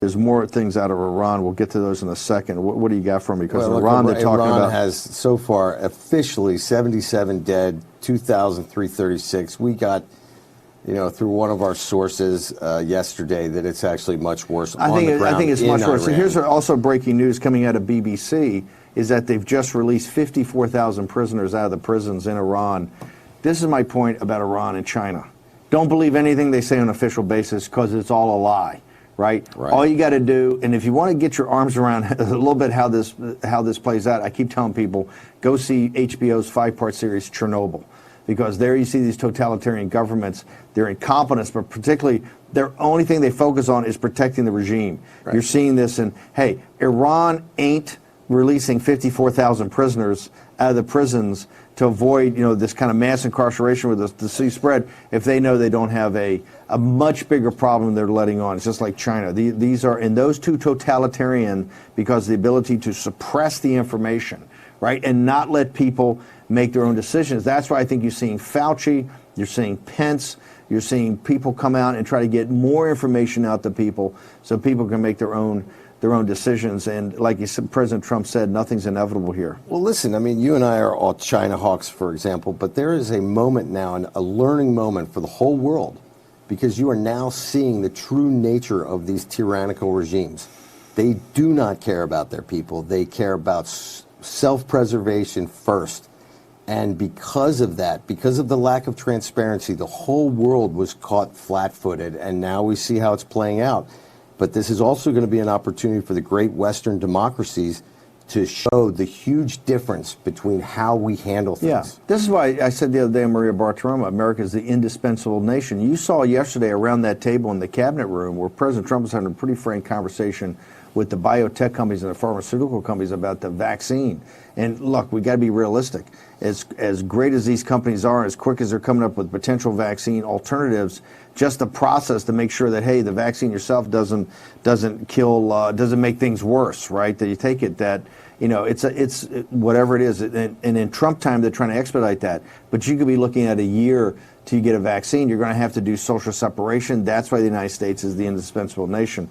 There's more things out of Iran. We'll get to those in a second. What do you got from me? Because well, Iran, they're talking Iran about has so far officially 77 dead, 2,336. We got, through one of our sources yesterday that it's actually much worse. I think it's much worse. And here's also breaking news coming out of BBC is that they've just released 54,000 prisoners out of the prisons in Iran. This is my point about Iran and China. Don't believe anything they say on an official basis because it's all a lie. Right? All you got to do, and if you want to get your arms around a little bit how this plays out, I keep telling people, go see HBO's 5-part series Chernobyl, because there you see these totalitarian governments, their incompetence, but particularly their only thing they focus on is protecting the regime. Right. You're seeing this, and hey, Iran ain't releasing 54,000 prisoners out of the prisons to avoid, this kind of mass incarceration with the disease spread if they know they don't have a much bigger problem they're letting on. It's just like China. These are, and those two totalitarian because of the ability to suppress the information, right, and not let people make their own decisions. That's why I think you're seeing Fauci, you're seeing Pence, you're seeing people come out and try to get more information out to people so people can make their own decisions. And like you said, President Trump said, nothing's inevitable here. Well, listen, I mean, you and I are all China hawks, for example, but there is a moment now, a learning moment for the whole world, because you are now seeing the true nature of these tyrannical regimes. They do not care about their people. They care about self-preservation first. And because of that, because of the lack of transparency, the whole world was caught flat-footed, and now we see how it's playing out. But this is also going to be an opportunity for the great Western democracies to show the huge difference between how we handle things. Yeah, this is why I said the other day on Maria Bartiromo, America is the indispensable nation. You saw yesterday around that table in the cabinet room where President Trump was having a pretty frank conversation with the biotech companies and the pharmaceutical companies about the vaccine. And look, we got to be realistic. As great as these companies are, as quick as they're coming up with potential vaccine alternatives, just the process to make sure that, hey, the vaccine yourself doesn't kill, doesn't make things worse, right? That you take it, that, it's whatever it is. And in Trump time, they're trying to expedite that. But you could be looking at a year till you get a vaccine. You're going to have to do social separation. That's why the United States is the indispensable nation.